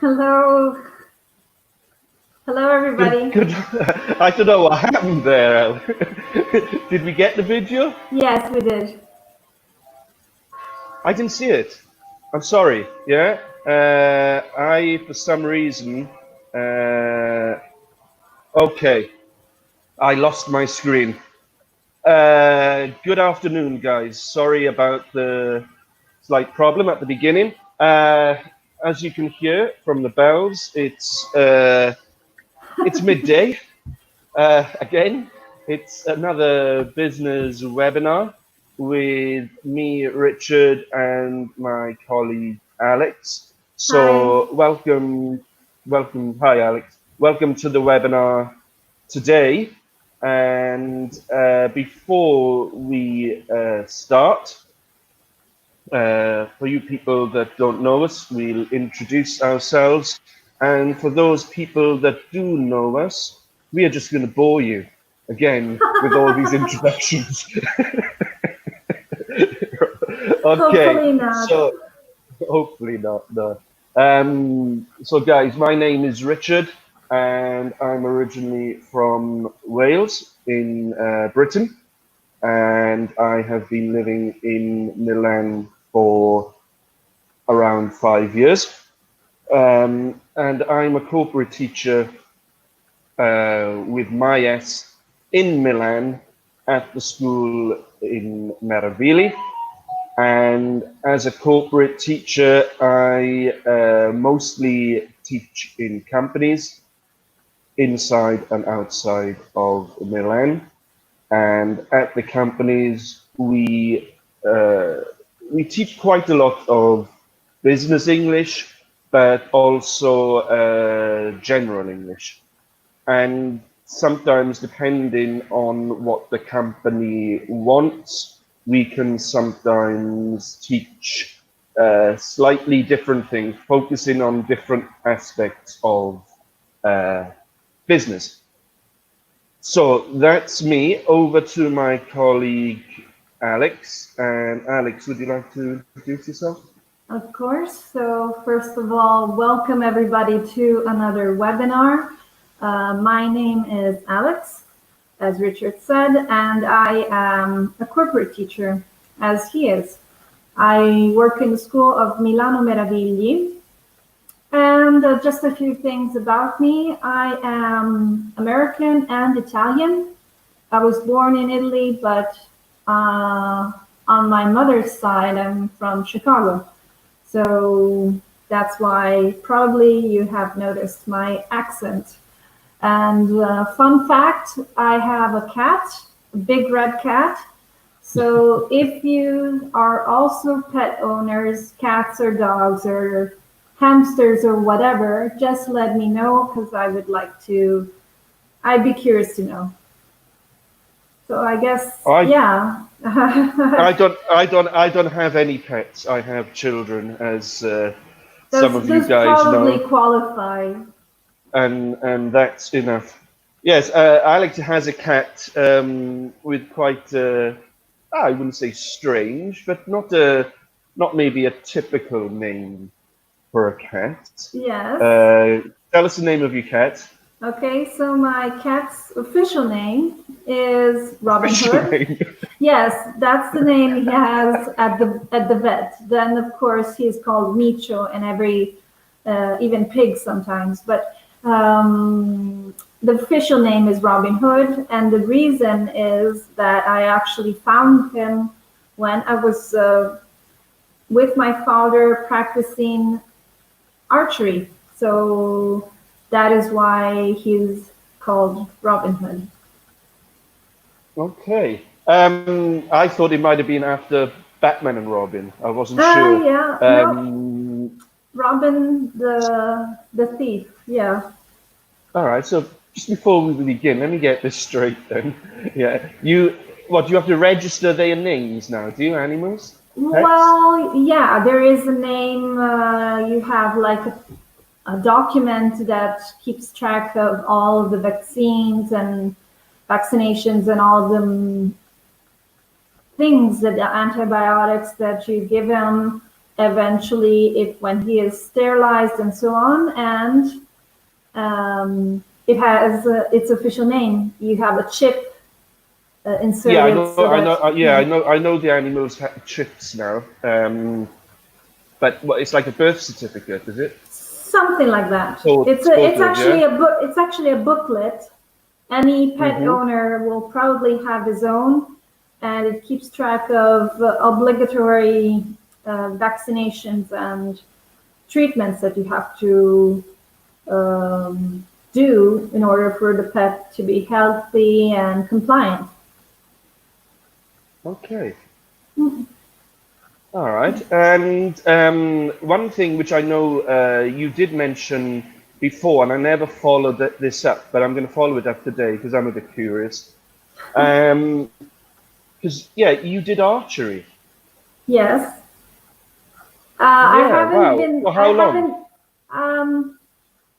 Hello. Hello, Good, everybody. good. I don't know what happened there, Al. Did we get the video? Yes, we did. I didn't see it. I'm sorry. Yeah. For some reason, uh, okay, I lost my screen. Good afternoon, guys. Sorry about the slight problem at the beginning. As you can hear from the bells, it's midday. Again, it's another business webinar with me, Richard, and my colleague, Alex. Hi. So welcome. Hi, Alex. Welcome to the webinar today. And before we start, for you people that don't know us, we'll introduce ourselves. And for those people that do know us, we are just going to bore you again with all these introductions. Okay, Hopefully not. so hopefully not, no. So guys, my name is Richard and I'm originally from Wales in Britain, and I have been living in Milan for around 5 years. And I'm a corporate teacher with Myes in Milan at the school in Meravigli. And as a corporate teacher, I mostly teach in companies inside and outside of Milan. And at the companies, we teach quite a lot of business English, but also general English. And sometimes, depending on what the company wants, we can sometimes teach slightly different things, focusing on different aspects of business. So that's me. Over to my colleague, Alex. And Alex, would you like to introduce yourself? Of course. So first of all, welcome everybody to another webinar. My name is Alex, as Richard said, and I am a corporate teacher, as he is. I work in the school of Milano Meravigli. And just a few things about me. I am American and Italian. I was born in Italy, but on my mother's side, I'm from Chicago. So that's why probably you have noticed my accent. And fun fact, I have a cat, a big red cat. So if you are also pet owners, cats or dogs or hamsters or whatever, just let me know because I'd be curious to know. So I guess, yeah. I don't have any pets. I have children, as some of you guys probably know. Qualify. And that's enough. Yes, Alex has a cat with quite, I wouldn't say strange, but not maybe a typical name for a cat. Yes. Tell us the name of your cat. Okay, so my cat's official name is Robin Hood. Yes, that's the name he has at the vet. Then of course he's called Micho and even pig sometimes. But the official name is Robin Hood, and the reason is that I actually found him when I was with my father practicing archery. So that is why he's called Robin Hood. Okay. I thought it might have been after Batman and Robin. I wasn't sure. Yeah. No. Robin the thief. Yeah. All right. So just before we begin, let me get this straight then. Yeah. You have to register their names now, do you, animals? Pets? Well, yeah, there is a name. You have like a document that keeps track of all of the vaccines and vaccinations and all the things, that the antibiotics that you give them. eventually when he is sterilized and so on, and it has its official name. You have a chip inserted. Yeah, I know. So I that, know. Yeah, I know. I know the animals have chips now. But what, it's like a birth certificate, is it? something like that. It's Sort of, actually yeah. a book. It's actually a booklet. Any pet Mm-hmm. owner will probably have his own, and it keeps track of obligatory vaccinations and treatments that you have to do in order for the pet to be healthy and compliant. Okay. All right. And one thing which I know you did mention before, and I never followed this up, but I'm going to follow it up today because I'm a bit curious. Because yeah, you did archery. Yes. I Yeah. haven't Wow. been. For how long?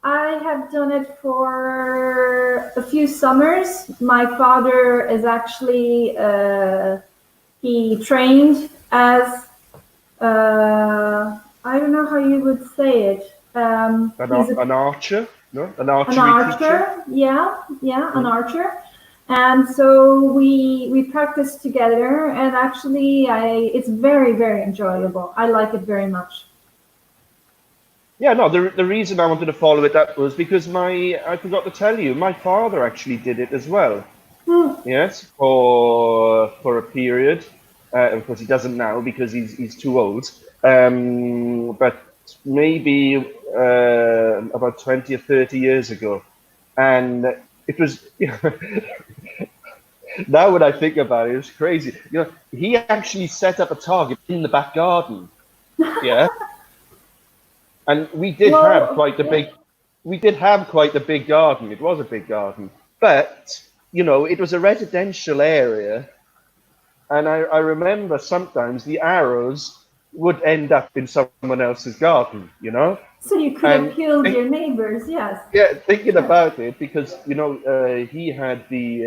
I have done it for a few summers. My father is actually he trained as I don't know how you would say it. He's An archer? No, an an archery teacher. archer. Yeah, yeah, an Mm. archer. And so we practiced together, and actually, it's very enjoyable. I like it very much. Yeah, no, the reason I wanted to follow it up was because I forgot to tell you, my father actually did it as well. Hmm. Yes, for a period. Of course, he doesn't now because he's too old. But maybe about 20 or 30 years ago. And it was, now when I think about it, it was crazy. He actually set up a target in the back garden. Yeah. And we did have Well, quite a yeah. big, we did have quite a big garden. It was a big garden, but it was a residential area, and I remember sometimes the arrows would end up in someone else's garden. So you could have And killed your neighbors, yes. yeah, thinking Sure. about it, because he had the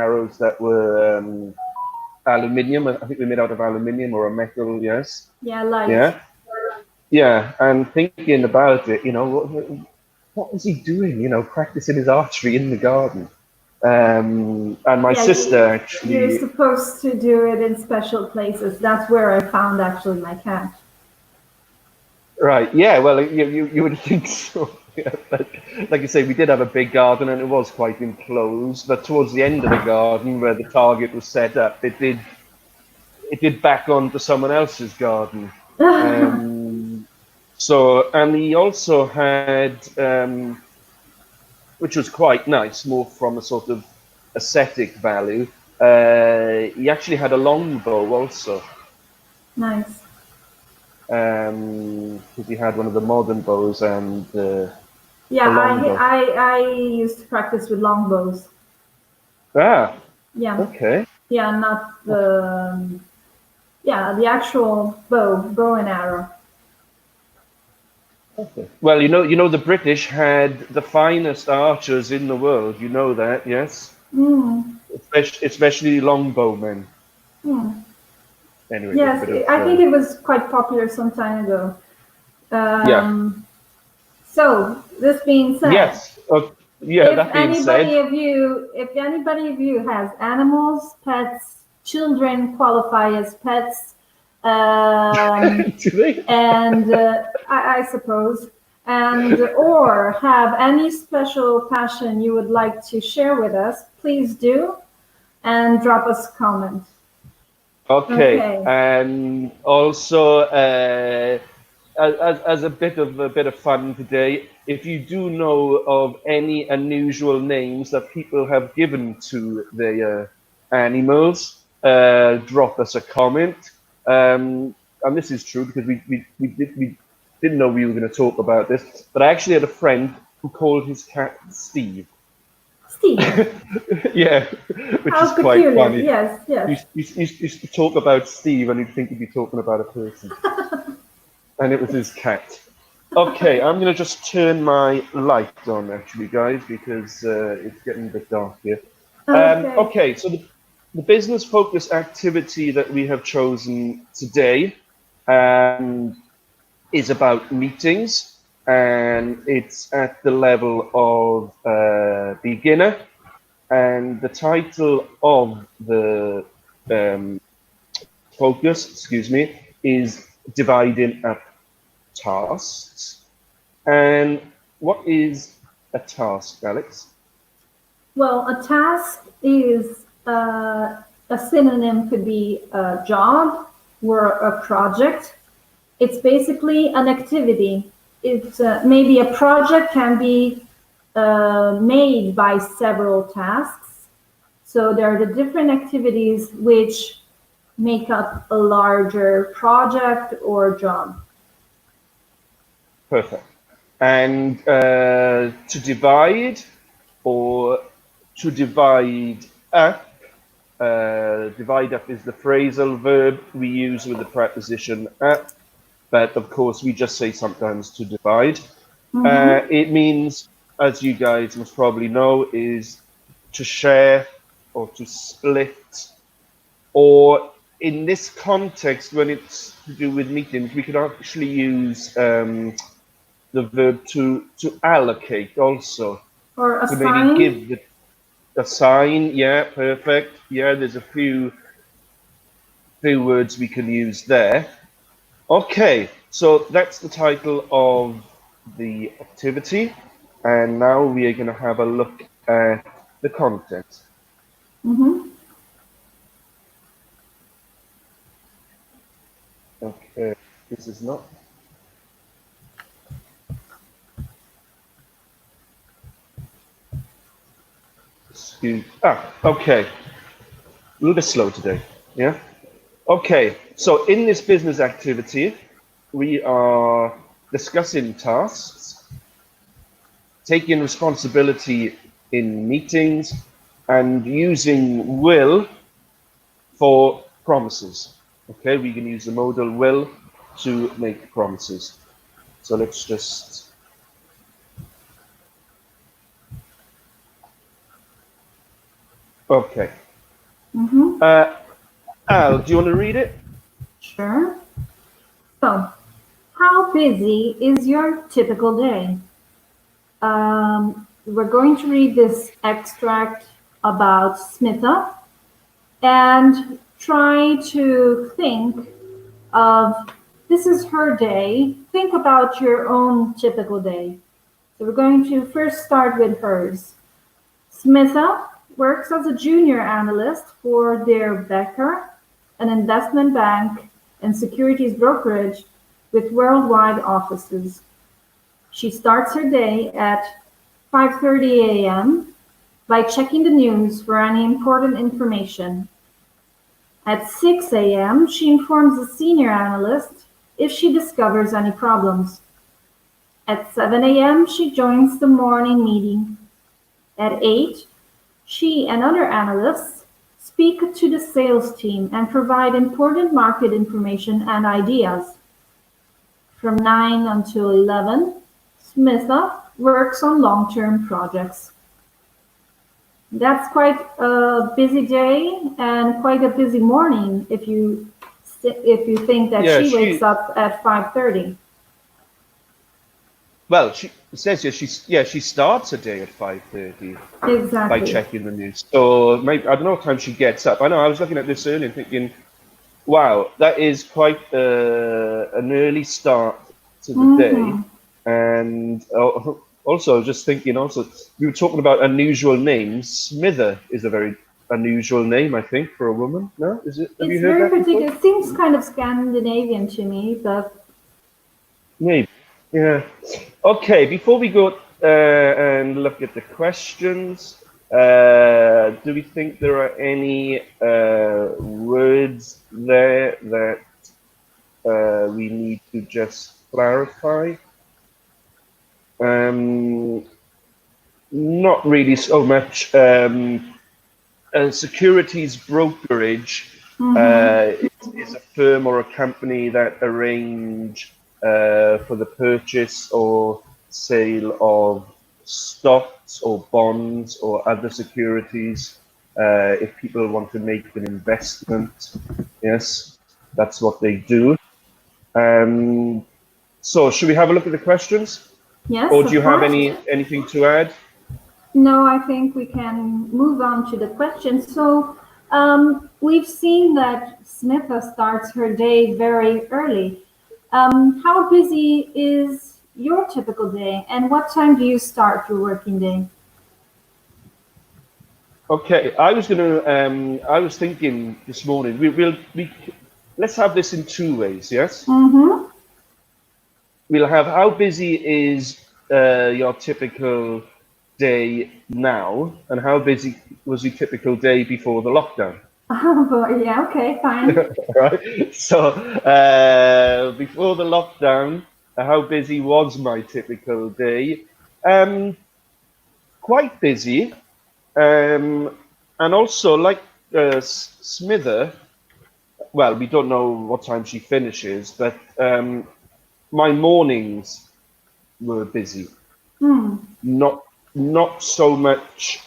arrows that were aluminium. I think they're made out of aluminium or a metal. Yes, Yeah, light. yeah. Yeah, and thinking about it, what was he doing? Practicing his archery in the garden. And my Yeah, sister you're actually, supposed to do it in special places. That's where I found actually my cat. right? Yeah, well, you would think so. Yeah, but like you say, we did have a big garden, and it was quite enclosed. But towards the end of the garden, where the target was set up, it did back onto someone else's garden. And he also had, which was quite nice, more from a sort of aesthetic value. He actually had a longbow also, Nice. because he had one of the modern bows and Yeah, a longbow. I used to practice with longbows. Ah, Yeah, okay. yeah, not the yeah the actual bow and arrow. Okay. Well, the British had the finest archers in the world. You know that, yes? Mm. Especially longbowmen. Mm. Anyway, just a Yes, bit of I think it was quite popular some time ago. yeah. So this being said, Yes. Yeah. if That being said, if anybody of you has animals, pets, children qualify as pets, do they? and I suppose, and or have any special passion you would like to share with us, please do, and drop us a comment. Okay, Okay. and also as a bit of fun today, if you do know of any unusual names that people have given to their animals, drop us a comment. And this is true because we didn't know we were going to talk about this, but I actually had a friend who called his cat Steve. Steve. Yeah, which is How quite peculiar. funny. Yes, yes. Used to talk about Steve, and you'd think he'd be talking about a person, and it was his cat. Okay, I'm gonna just turn my light on, actually, guys, because it's getting a bit dark here. Okay. Okay, so the business focus activity that we have chosen today and is about meetings, and it's at the level of beginner. And the title of the focus, excuse me, is dividing up tasks. And what is a task, Alex? Well, a task is a synonym could be a job or a project. It's basically an activity. It's maybe a project can be made by several tasks. So there are the different activities which make up a larger project or job. Perfect. And to divide or to divide up, divide up is the phrasal verb we use with the preposition up, but of course we just say sometimes to divide. It means, as you guys must probably know, is to share or to split, or in this context, when it's to do with meetings, we could actually use the verb to allocate also. Or To assign. maybe give the assign, yeah, perfect. Yeah, there's a few words we can use there. Okay, so that's the title of the activity, and now we are going to have a look at the content. Okay, this is not. Okay. A little bit slow today, yeah? Okay, so in this business activity, we are discussing tasks, taking responsibility in meetings, and using will for promises. Okay, we can use the modal will to make promises. So let's just... Okay. Al, do you want to read it? Sure. So, how busy is your typical day? We're going to read this extract about Smitha and try to think of this is her day. Think about your own typical day. So we're going to first start with hers. Smitha works as a junior analyst for Der Becker, an investment bank and securities brokerage with worldwide offices. She starts her day at 5:30 a.m. by checking the news for any important information. At 6 a.m., she informs the senior analyst if she discovers any problems. At 7 a.m., she joins the morning meeting. At 8, she and other analysts speak to the sales team and provide important market information and ideas. From 9 until 11, Smitha works on long-term projects. That's quite a busy day and quite a busy morning if you think that she wakes up at 5:30. Well, she says here she starts her day at 5:30 Exactly. by checking the news. So maybe, I don't know what time she gets up. I know I was looking at this earlier and thinking, wow, that is quite an early start to the day. And also, just thinking, you were talking about unusual names. Smitha is a very unusual name, I think, for a woman. No, is it? Have you heard that before? It's very particular. It seems kind of Scandinavian to me, but maybe. Yeah. Okay, before we go and look at the questions, do we think there are any words there that we need to just clarify? Not really so much. Securities brokerage is a firm or a company that arrange for the purchase or sale of stocks or bonds or other securities. If people want to make an investment, yes, that's what they do. So should we have a look at the questions? Yes, Or do you of have course. anything to add? No, I think we can move on to the questions. So we've seen that Smitha starts her day very early. How busy is your typical day, and what time do you start your working day? Okay, I was thinking this morning, let's have this in two ways, yes? Mm-hmm. We'll have how busy is your typical day now, and how busy was your typical day before the lockdown? Oh boy, yeah, okay, fine. Right. So before the lockdown, how busy was my typical day? Quite busy, and also like Smither. Well, we don't know what time she finishes, but my mornings were busy. Hmm. Not so much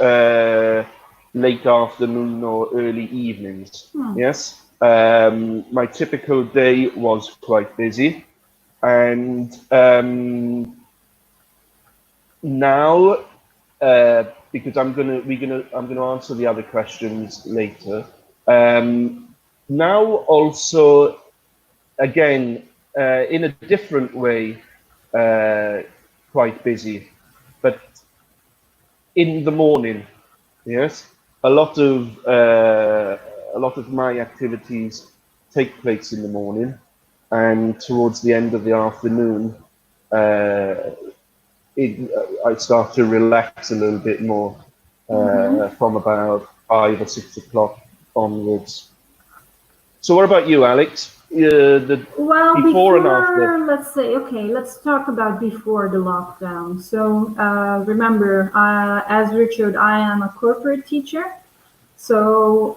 late afternoon or early evenings. Yes. My typical day was quite busy, and now because I'm gonna answer the other questions later. Now also again in a different way, quite busy, but in the morning. Yes, a lot of my activities take place in the morning, and towards the end of the afternoon, uh, I start to relax a little bit more from about 5 or 6 o'clock onwards. So, what about you, Alex? The Well, before and after. let's say, okay, let's talk about before the lockdown. So, remember, as Richard, I am a corporate teacher. So,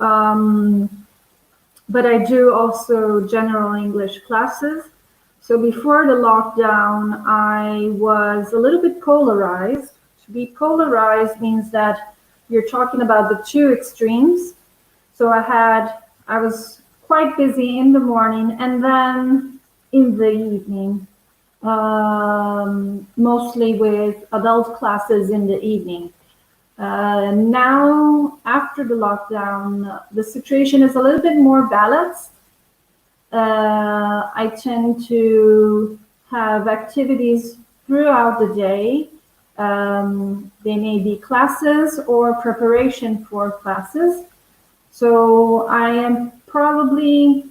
but I do also general English classes. So before the lockdown, I was a little bit polarized. To be polarized means that you're talking about the two extremes. So I was quite busy in the morning and then in the evening, mostly with adult classes in the evening. Now, after the lockdown, the situation is a little bit more balanced. I tend to have activities throughout the day. They may be classes or preparation for classes. So I am probably,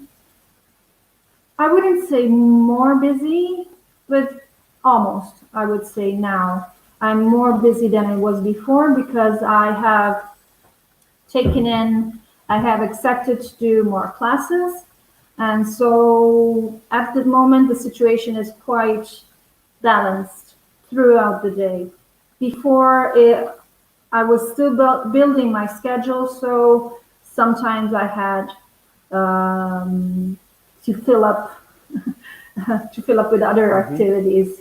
I wouldn't say more busy, but almost, I would say now. I'm more busy than I was before because taken in, I have accepted to do more classes. And so at the moment, the situation is quite balanced throughout the day. Before it, I was still building my schedule, so sometimes I had to fill up with other activities.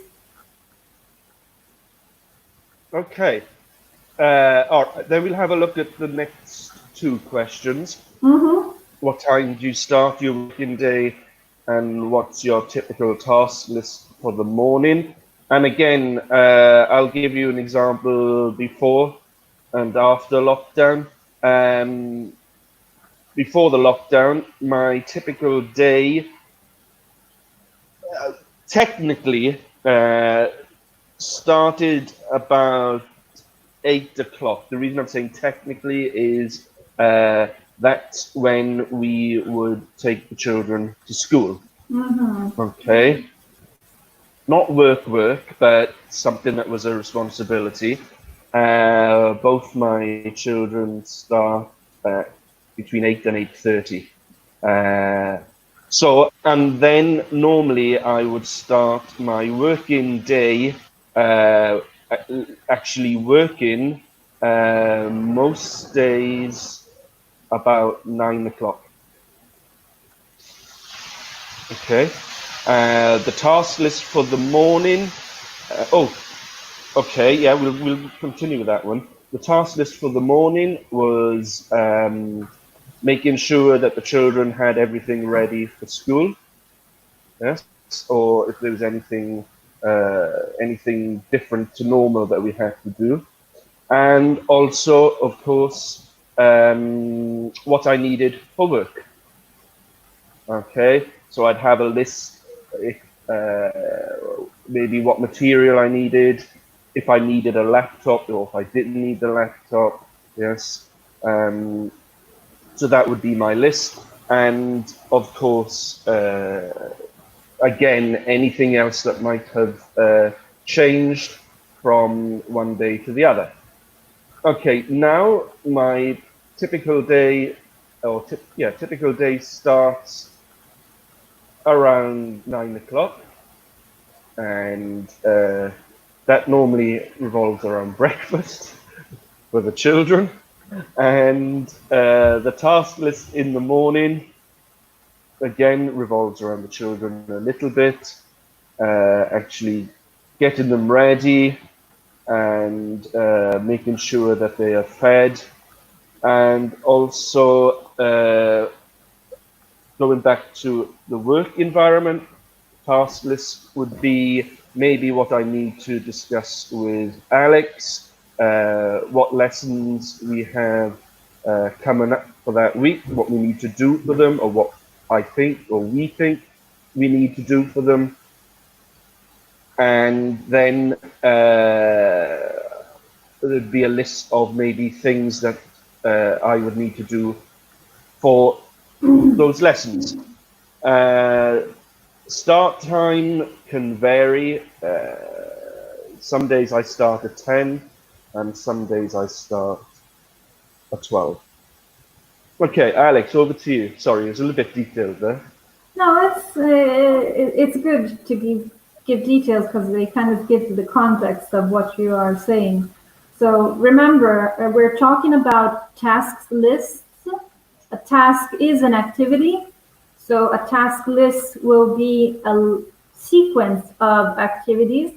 Okay. All right. Then we'll have a look at the next two questions. What time do you start your working day, and what's your typical task list for the morning? And again, I'll give you an example before and after lockdown. Before the lockdown, my typical day technically started about 8 o'clock. The reason I'm saying technically is that's when we would take the children to school. Okay. Not work, but something that was a responsibility. Both my children start between 8 and 8:30. And then normally I would start my working day, actually working most days about 9 o'clock. Okay. The task list for the morning. Okay. Yeah, we'll continue with that one. The task list for the morning was making sure that the children had everything ready for school. Yes. or if there was anything different to normal that we had to do. And also, of course, what I needed for work. Okay, so I'd have a list, maybe what material I needed, if I needed a laptop or if I didn't need the laptop. Yes, so that would be my list. And of course, again, anything else that might have changed from one day to the other. Okay, now my typical day, or typical day starts around 9 o'clock, and that normally revolves around breakfast for the children, and the task list in the morning again revolves around the children a little bit, actually getting them ready and making sure that they are fed, and also going back to the work environment. Task list would be maybe what I need to discuss with Alex, what lessons we have coming up for that week, what we need to do for them, or what I think or we think we need to do for them. And then there'd be a list of maybe things that I would need to do for those lessons. Start time can vary. Some days I start at 10 and some days I start at 12. Okay, Alex, over to you. Sorry, it's a little bit detailed there. No, it's good to give details because they kind of give the context of what you are saying. So remember, we're talking about task lists. A task is an activity. So a task list will be a sequence of activities.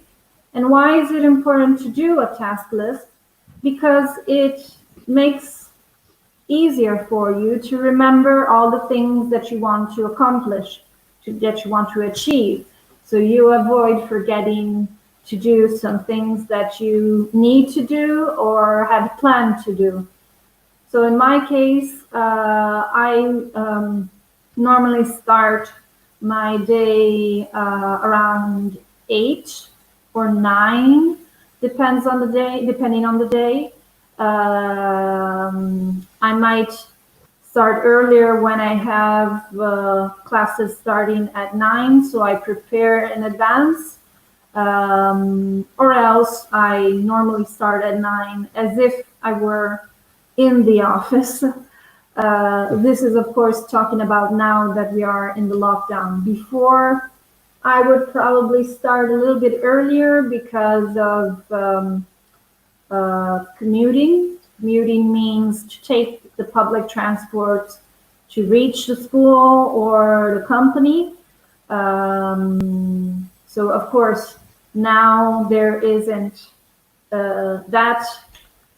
And why is it important to do a task list? Because it makes easier for you to remember all the things that you want to accomplish, that you want to achieve. So you avoid forgetting to do some things that you need to do or had planned to do. So in my case, I normally start my day around 8 or 9, depending on the day. I might start earlier when I have classes starting at 9, so I prepare in advance. Or else I normally start at 9 as if I were in the office. This is, of course, talking about now that we are in the lockdown. Before, I would probably start a little bit earlier because of commuting. Commuting means to take the public transport to reach the school or the company. So, of course, now there isn't that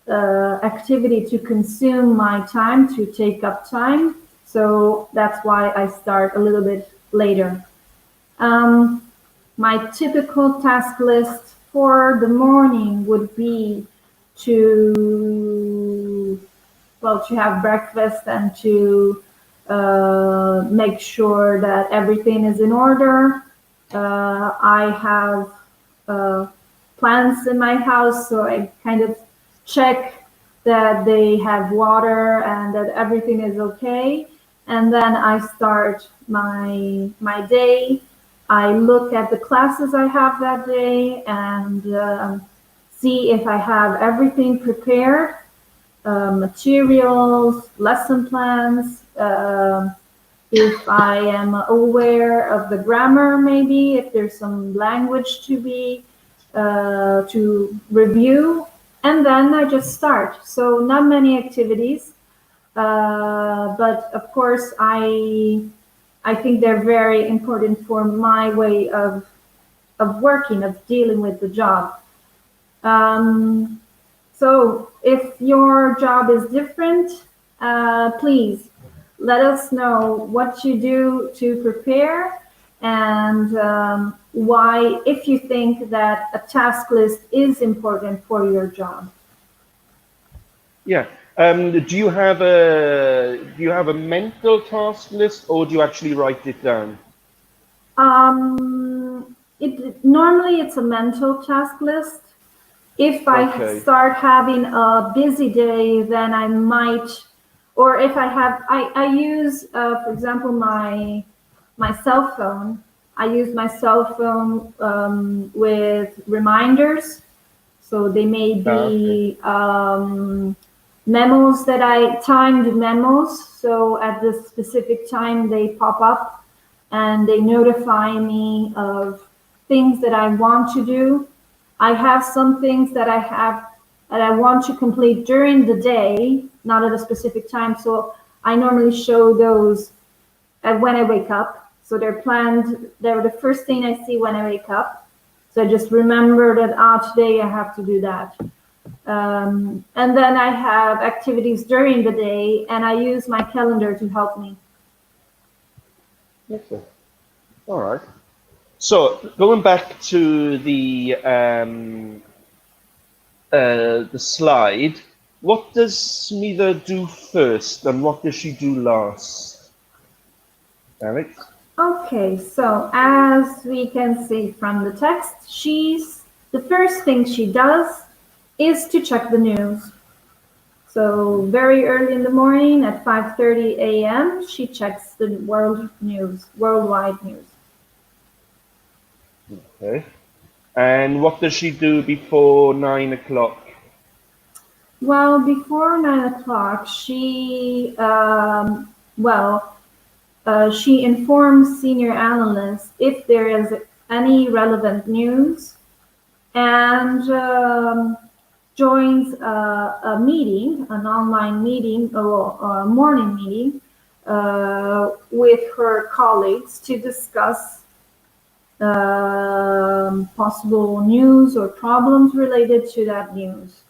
activity to consume my time, to take up time. So that's why I start a little bit later. My typical task list for the morning would be to have breakfast and to make sure that everything is in order. I have plants in my house, so I kind of check that they have water and that everything is okay. And then I start my day. I look at the classes I have that day and see if I have everything prepared, materials, lesson plans, if I am aware of the grammar, maybe if there's some language to review, and then I just start. So not many activities, but of course I think they're very important for my way of working, of dealing with the job. So if your job is different, please let us know what you do to prepare and why, if you think that a task list is important for your job. Yeah. Do you have a mental task list, or do you actually write it down? Normally it's a mental task list. If I Okay. start having a busy day, then I might, or if I use, for example, my cell phone. I use my cell phone with reminders. So they may Okay. be memos that timed memos. So at this specific time, they pop up and they notify me of things that I want to do. I have some things that I want to complete during the day, not at a specific time. So I normally show those when I wake up. So they're planned, they're the first thing I see when I wake up. So I just remember that today I have to do that. And then I have activities during the day, and I use my calendar to help me. Okay. All right. So going back to the slide, what does Smitha do first, and what does she do last? Alex? Okay, so as we can see from the text, the first thing she does is to check the news. So very early in the morning at 5:30 a.m., she checks the worldwide news. Okay. And what does she do before 9 o'clock? Well, before 9 o'clock, she informs senior analysts if there is any relevant news, and joins a meeting, an online meeting, or a morning meeting with her colleagues to discuss possible news or problems related to that news.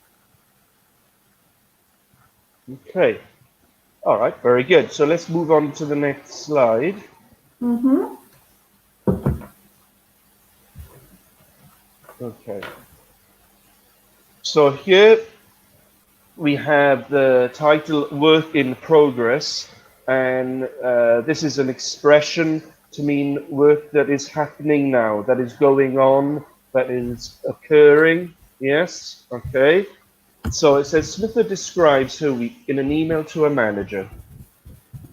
Okay. All right, very good. So let's move on to the next slide. Mm-hmm. Okay. So here we have the title Work in Progress, and this is an expression to mean work that is happening now, that is going on, that is occurring. Yes, okay. So it says Smitha describes her week in an email to a manager,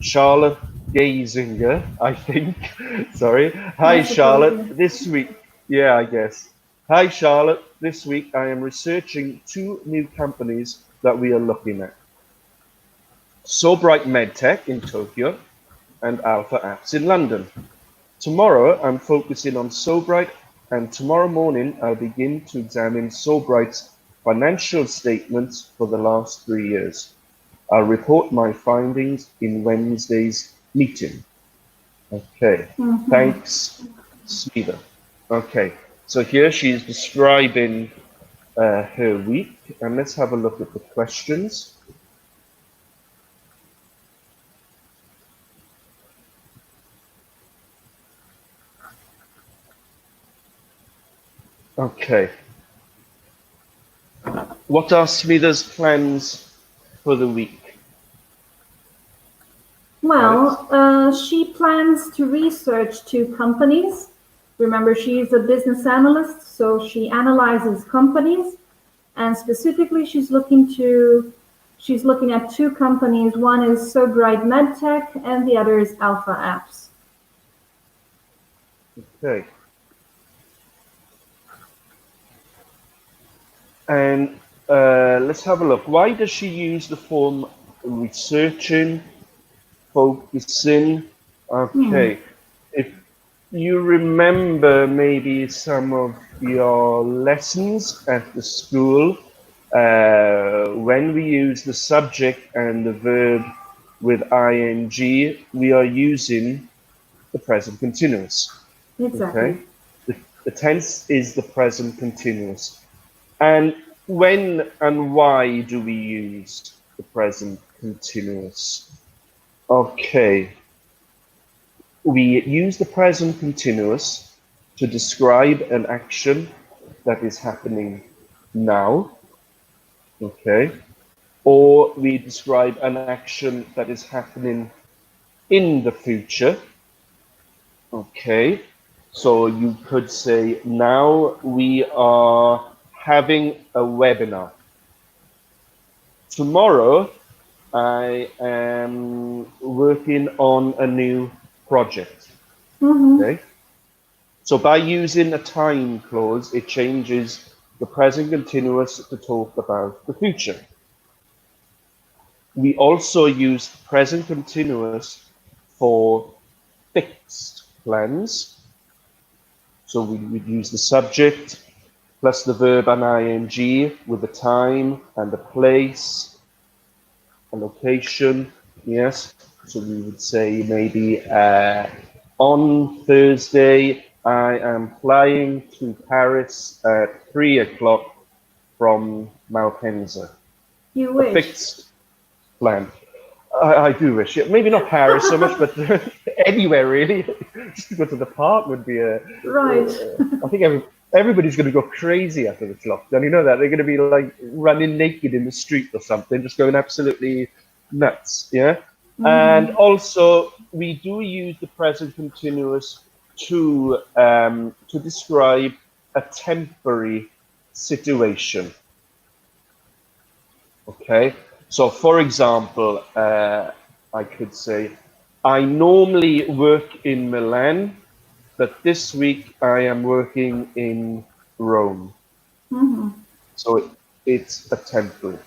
Charlotte Gazinger, I think. Sorry. Hi, I suppose. Charlotte. This week, yeah, I guess. Hi, Charlotte. This week I am researching 2 new companies that we are looking at. So Bright MedTech in Tokyo and Alpha Apps in London. Tomorrow I'm focusing on So Bright, and tomorrow morning I'll begin to examine So Bright's financial statements for the last 3 years. I'll report my findings in Wednesday's meeting. Okay, thanks, Smitha. Okay, so here she's describing her week, and let's have a look at the questions. Okay. What are Smitha's plans for the week? Well, she plans to research 2 companies. Remember, she's a business analyst, so she analyzes companies, and specifically she's looking at 2 companies. One is So Bright MedTech and the other is Alpha Apps. Okay. And let's have a look. Why does she use the form researching, focusing? Okay. If you remember maybe some of your lessons at the school, when we use the subject and the verb with ing, we are using the present continuous. Exactly. Okay? The tense is the present continuous. And when and why do we use the present continuous? Okay. we use the present continuous to describe an action that is happening now, okay? Or we describe an action that is happening in the future, okay? So you could say, now we are having a webinar. Tomorrow, I am working on a new project, okay? So by using a time clause, it changes the present continuous to talk about the future. We also use present continuous for fixed plans. So we would use the subject plus the verb and ing with the time and the place, a location, yes. So we would say maybe on Thursday, I am flying to Paris at 3 o'clock from Malpensa. You A wish. fixed plan. I do wish. Yeah, maybe not Paris so much, but anywhere really. Just to go to the park would be a. Right. I think everybody's going to go crazy after this lockdown. You know that they're going to be like running naked in the street or something, just going absolutely nuts. Yeah. And also, we do use the present continuous to describe a temporary situation. Okay, so for example, I could say, I normally work in Milan, but this week I am working in Rome. So it's a temporary.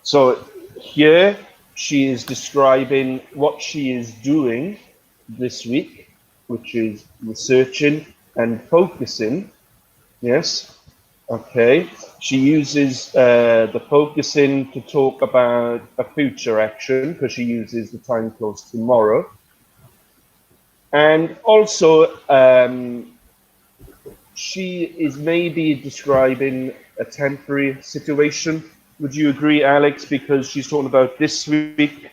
So here she is describing what she is doing this week, which is researching and focusing. Yes. Okay, she uses the focusing to talk about a future action because she uses the time clause tomorrow. And also, she is maybe describing a temporary situation. Would you agree, Alex? Because she's talking about this week.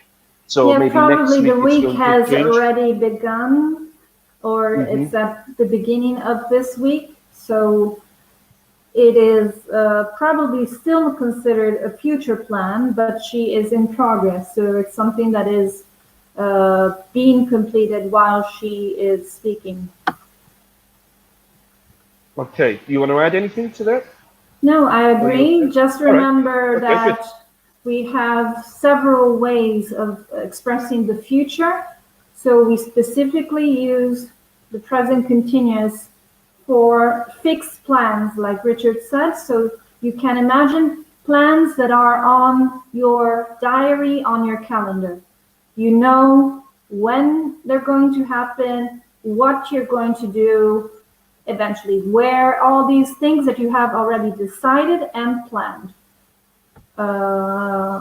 So Yeah, maybe probably next the week it's week going has to change. already begun, or it's at the beginning of this week. So it is probably still considered a future plan, but she is in progress. So it's something that is being completed while she is speaking. Okay, do you want to add anything to that? No, I agree. Just remember Okay, that good. we have several ways of expressing the future. So we specifically use the present continuous for fixed plans, like Richard said. So you can imagine plans that are on your diary, on your calendar. You know when they're going to happen, what you're going to do, eventually where, all these things that you have already decided and planned.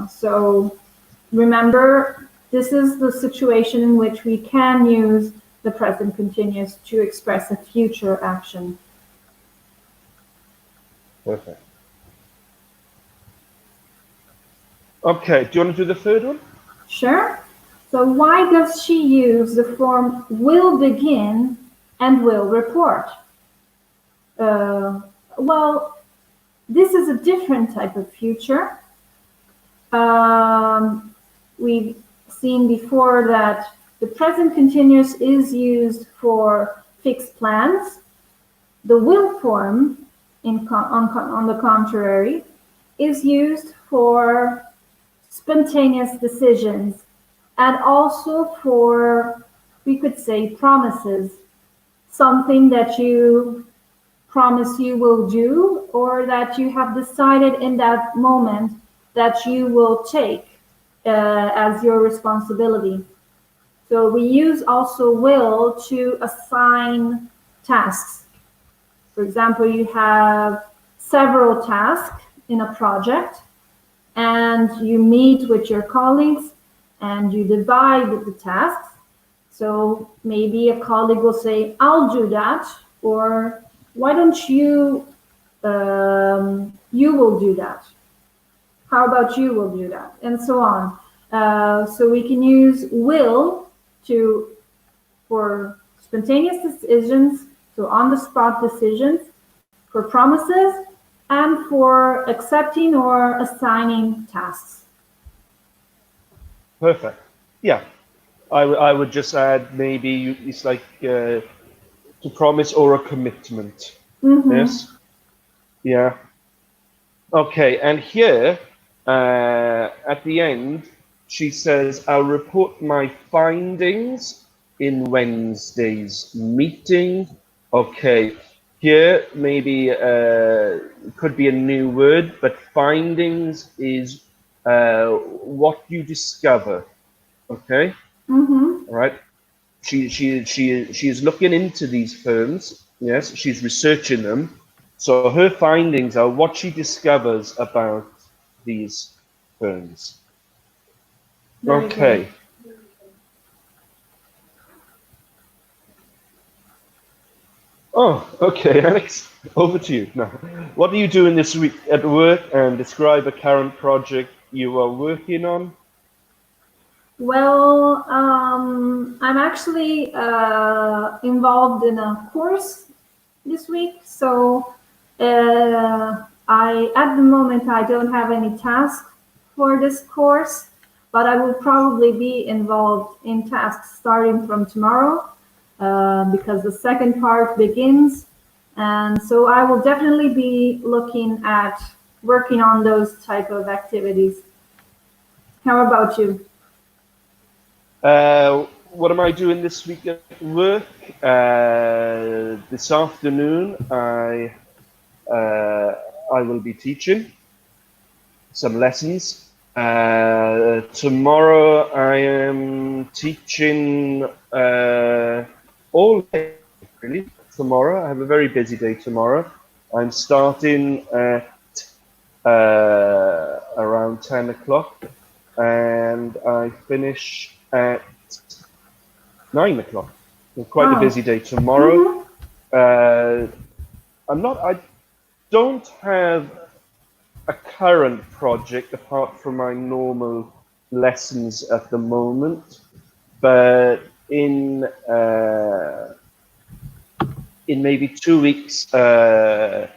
So remember, this is the situation in which we can use the present continuous to express a future action. Perfect. Okay, do you want to do the third one? Sure. So why does she use the form will begin and will report? Well, this is a different type of future. We've seen before that the present continuous is used for fixed plans. The will form, on the contrary, is used for spontaneous decisions and also for, we could say, promises, something that you promise you will do or that you have decided in that moment that you will take as your responsibility. So we use also will to assign tasks. For example, you have several tasks in a project and you meet with your colleagues and you divide the tasks. So maybe a colleague will say, I'll do that, or why don't you, you will do that. How about you will do that, and so on. So we can use will for spontaneous decisions, so on-the-spot decisions, for promises, and for accepting or assigning tasks. Perfect. Yeah, I would just add maybe it's like to promise or a commitment. Yes. Yeah. Okay, and here at the end, she says, I'll report my findings in Wednesday's meeting. Okay, here maybe could be a new word, but findings is what you discover. Okay, all right. She is looking into these firms. Yes, she's researching them. So her findings are what she discovers about these firms. Very Okay. good. Oh, okay, Alex, over to you now. What are you doing this week at work, and describe a current project you are working on? Well, I'm actually involved in a course this week, so at the moment I don't have any tasks for this course, but I will probably be involved in tasks starting from tomorrow because the second part begins, and so I will definitely be looking at working on those type of activities. How about you? What am I doing this week at work? This afternoon, I will be teaching some lessons. Tomorrow, I am teaching all day, really. Tomorrow, I have a very busy day tomorrow. I'm starting at around 10 o'clock, and I finish at 9 o'clock. Quite a busy day tomorrow. I don't have a current project apart from my normal lessons at the moment, but in maybe 2 weeks there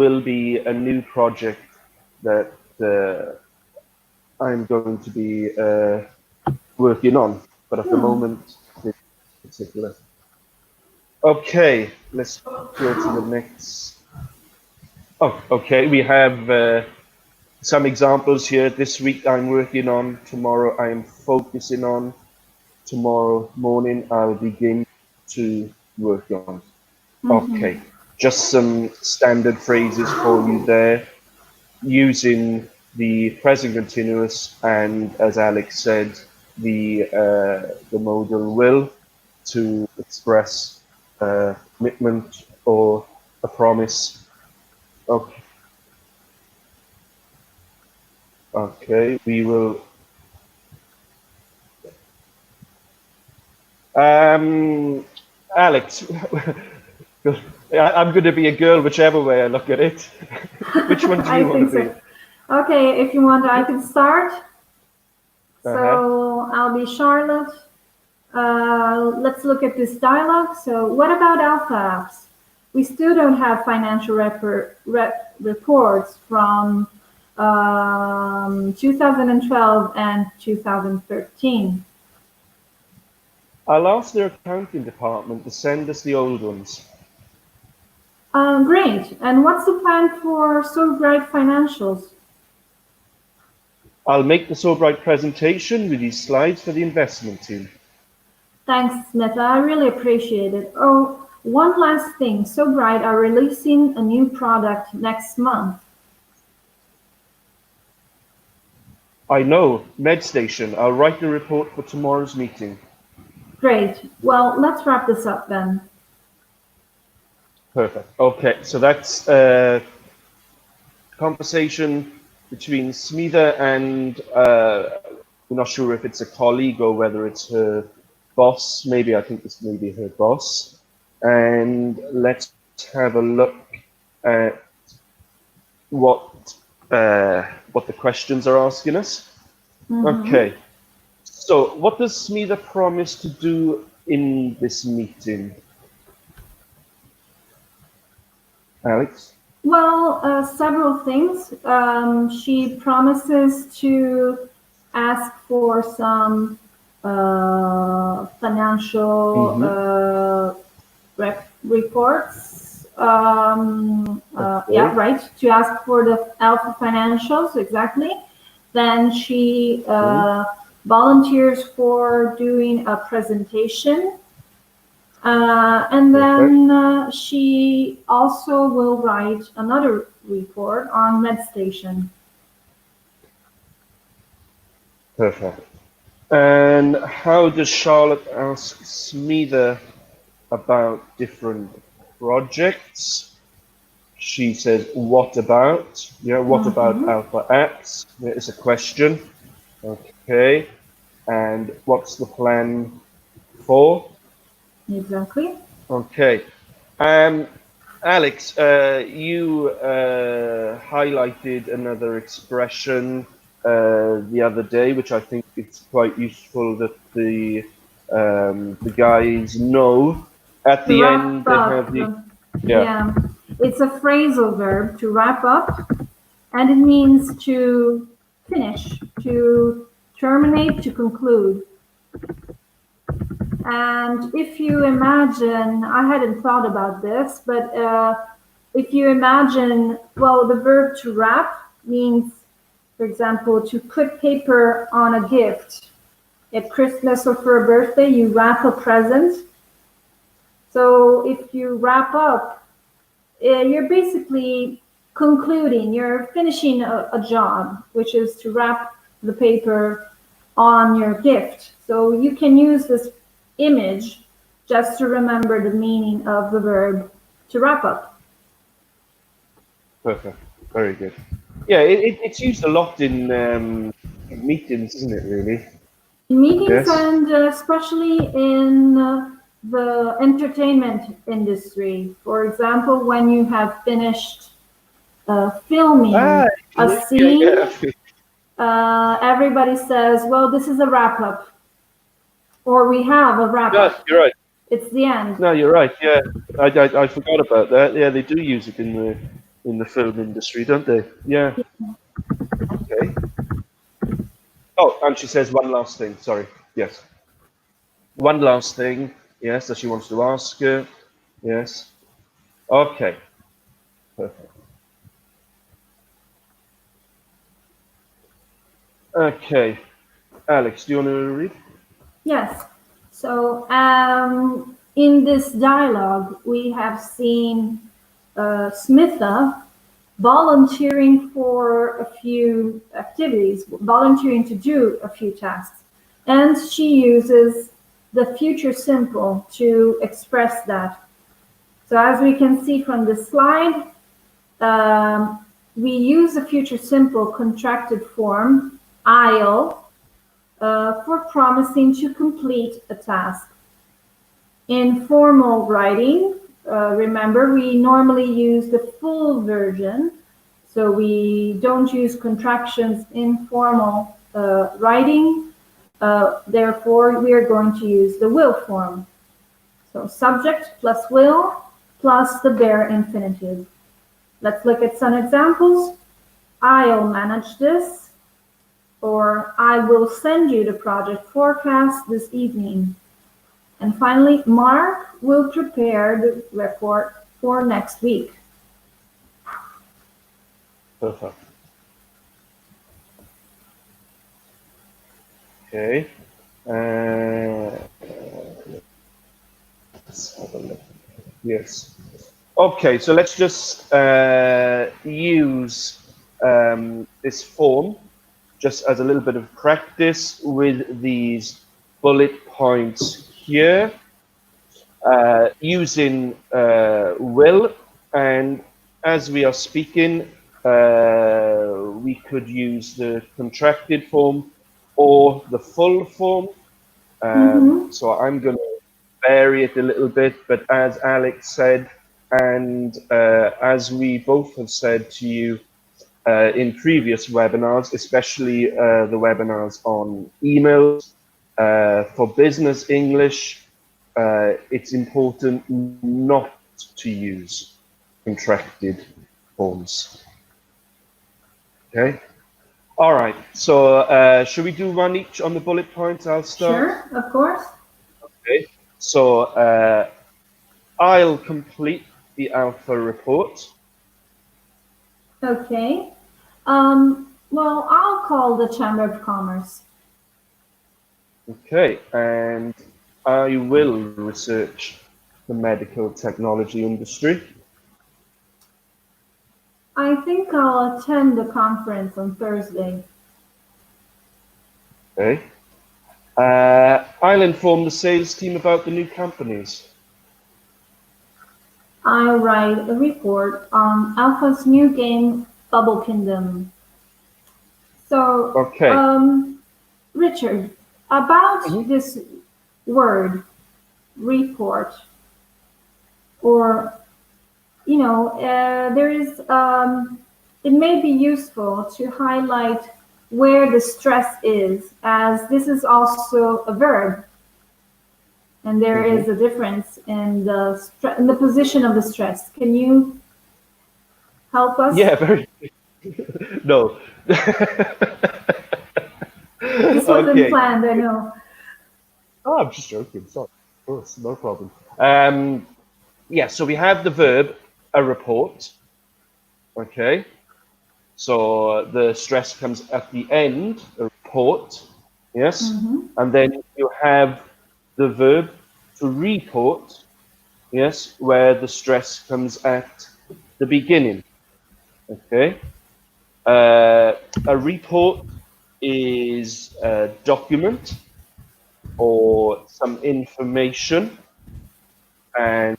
will be a new project that I'm going to be working on, but at the moment, in particular. Okay, let's go to the next. Oh, okay, we have some examples here. This week I'm working on, tomorrow I am focusing on, tomorrow morning I'll begin to work on. Okay, just some standard phrases for you there, using the present continuous and, as Alex said, the modal will to express a commitment or a promise. Okay. Okay, we will. Alex, I'm going to be a girl whichever way I look at it. Which one do you want to be? Okay, if you want, I can start. So I'll be Charlotte. Let's look at this dialogue. So what about Alpha Apps? We still don't have financial reports from 2012 and 2013. I'll ask their accounting department to send us the old ones. Great. And what's the plan for So Bright Financials? I'll make the So Bright presentation with these slides for the investment team. Thanks, Smita. I really appreciate it. Oh, one last thing. So Bright are releasing a new product next month. I know, MedStation. I'll write the report for tomorrow's meeting. Great. Well, let's wrap this up then. Perfect. Okay, so that's a conversation between Smita and we're not sure if it's a colleague or whether it's her boss. Maybe I think this may be her boss. And let's have a look at what the questions are asking us. Okay. So what does Smita promise to do in this meeting? Alex? Well, several things. She promises to ask for some financial reports. Yeah, right. To ask for the alpha financials, exactly. Then she volunteers for doing a presentation. And then she also will write another report on MedStation. Perfect. And how does Charlotte ask Smitha about different projects? She says, what about? Yeah, what about Alpha X? There is a question. Okay. And what's the plan for? Exactly. Okay. Alex, you highlighted another expression the other day, which I think it's quite useful that the guys know. At To the wrap end, they up, have the yeah, it's a phrasal verb to wrap up, and it means to finish, to terminate, to conclude. And if you imagine, I hadn't thought about this, but if you imagine, well, the verb to wrap means, for example, to put paper on a gift. At Christmas or for a birthday, you wrap a present. So if you wrap up, you're basically concluding, you're finishing a job, which is to wrap the paper on your gift. So you can use this image just to remember the meaning of the verb to wrap up. Perfect. Very good. Yeah, it's used a lot in meetings, isn't it, really? In meetings, Yes. and especially in the entertainment industry. For example, when you have finished filming a scene, everybody says, well, this is a wrap-up. Or we have a wrap-up. No, you're right. It's the end. No, you're right. Yeah, I forgot about that. Yeah, they do use it in the film industry, don't they? Yeah. Okay. Oh, and she says one last thing. Sorry. Yes. One last thing. Yes, that she wants to ask. Yes. Okay. Perfect. Okay. Alex, do you want to read? Yes. So in this dialogue, we have seen Smitha volunteering for a few activities, volunteering to do a few tasks. And she uses the future simple to express that. So as we can see from the slide, we use the future simple contracted form, I'll, for promising to complete a task. In formal writing, remember, we normally use the full version, so we don't use contractions in formal writing. Therefore, we are going to use the will form. So subject plus will plus the bare infinitive. Let's look at some examples. I'll manage this, or I will send you the project forecast this evening. And finally, Mark will prepare the report for next week. Perfect. Okay. Let's have a look. Yes. Okay, so let's just use this form just as a little bit of practice with these bullet points here, using will, and as we are speaking, we could use the contracted form or the full form. So I'm going to vary it a little bit, but as Alex said, and as we both have said to you in previous webinars, especially the webinars on emails for business English, it's important not to use contracted forms. Okay. All right. So should we do one each on the bullet points? I'll start. Sure, of course. Okay. So I'll complete the alpha report. Okay. Well, I'll call the Chamber of Commerce. Okay. And I will research the medical technology industry. I think I'll attend the conference on Thursday. Okay. I'll inform the sales team about the new companies. I'll write a report on Alpha's new game, Bubble Kingdom. So, Okay. Richard, about this word, report, or, there is, it may be useful to highlight where the stress is, as this is also a verb. And there is a difference in the position of the stress. Can you help us? Yeah, very. No. This wasn't planned, I know. Oh, I'm just joking. Sorry. Of course, no problem. Yeah, so we have the verb, a report. Okay. So the stress comes at the end, a report. Yes. And then you have the verb to report. Yes, where the stress comes at the beginning. Okay. A report is a document or some information, and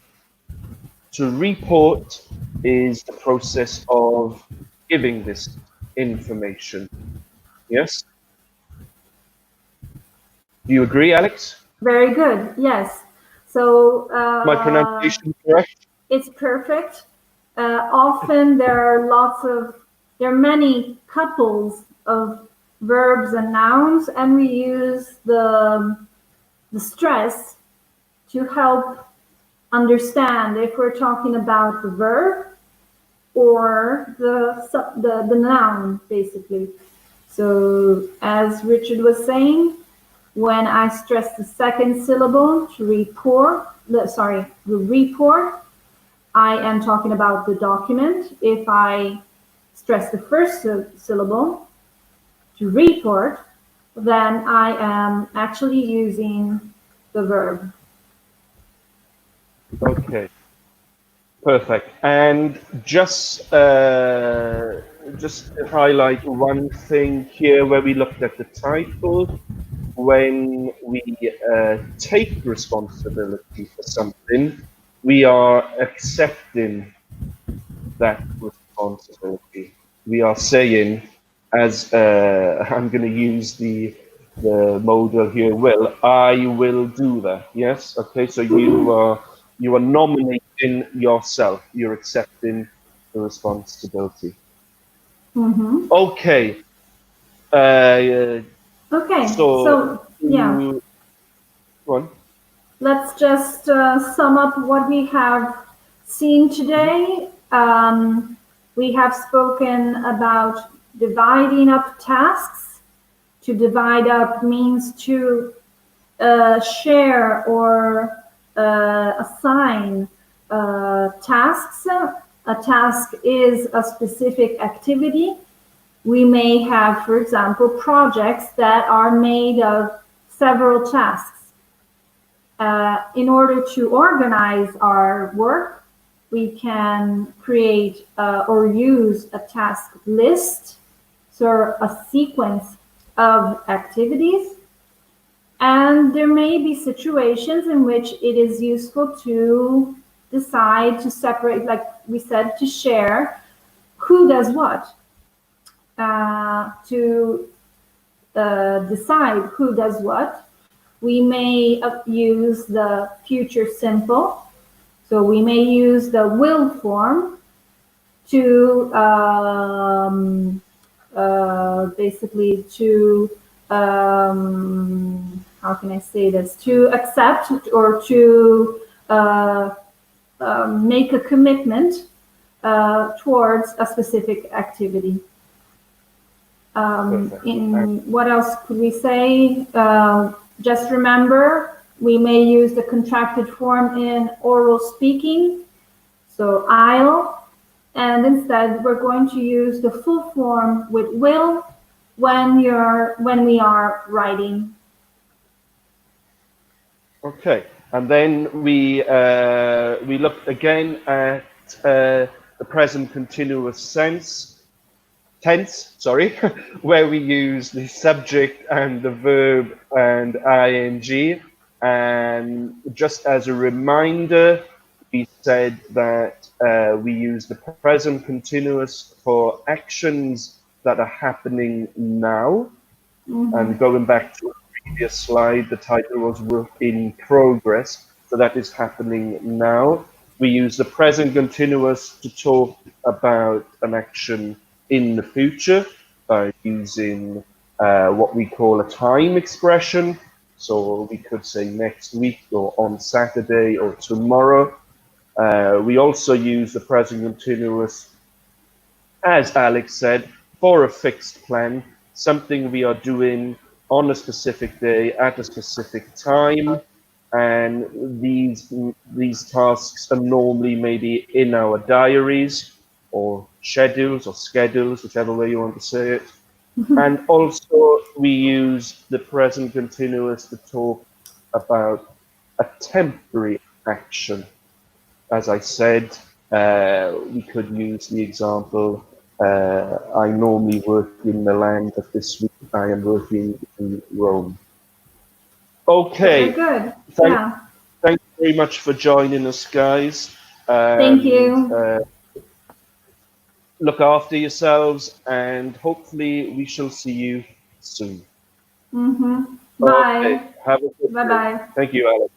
to report is the process of giving this information. Yes? Do you agree, Alex? Very good, yes. So My pronunciation correct? it's perfect. Often there are many couples of verbs and nouns, and we use the stress to help understand if we're talking about the verb or the noun, basically. So as Richard was saying, when I stress the second syllable to report, the report, I am talking about the document. If I stress the first syllable to report, then I am actually using the verb. Okay. Perfect. And just to highlight one thing here where we looked at the title, when we take responsibility for something, we are accepting that responsibility. We are saying, as I'm going to use the modal here, I will do that. Yes. Okay. So you are nominating yourself. You're accepting the responsibility. Okay. Okay. So yeah. Go on. Let's just sum up what we have seen today. We have spoken about dividing up tasks. To divide up means to share or assign tasks. A task is a specific activity. We may have, for example, projects that are made of several tasks. In order to organize our work, we can create or use a task list, so a sequence of activities. And there may be situations in which it is useful to decide to separate, like we said, to share who does what, to decide who does what. We may use the future simple. So we may use the will form to basically to how can I say this, to accept or to make a commitment towards a specific activity. In what else could we say? Just remember, we may use the contracted form in oral speaking, so I'll, and instead we're going to use the full form with will when we are writing. Okay, and then we looked again at the present continuous tense, sorry, where we use the subject and the verb and ing. And just as a reminder, we said that we use the present continuous for actions that are happening now. And going back to the previous slide, the title was work in progress. So that is happening now. We use the present continuous to talk about an action in the future by using what we call a time expression. So we could say next week or on Saturday or tomorrow. We also use the present continuous, as Alex said, for a fixed plan, something we are doing on a specific day at a specific time. And these tasks are normally maybe in our diaries or schedules, whichever way you want to say it. And also we use the present continuous to talk about a temporary action. As I said, we could use the example, I normally work in Milan, but this week I am working in Rome. Okay. Very good. Thank you very much for joining us, guys. Thank you. Look after yourselves, and hopefully we shall see you soon. Bye. Okay. Have a good day. Bye-bye. Thank you, Alex.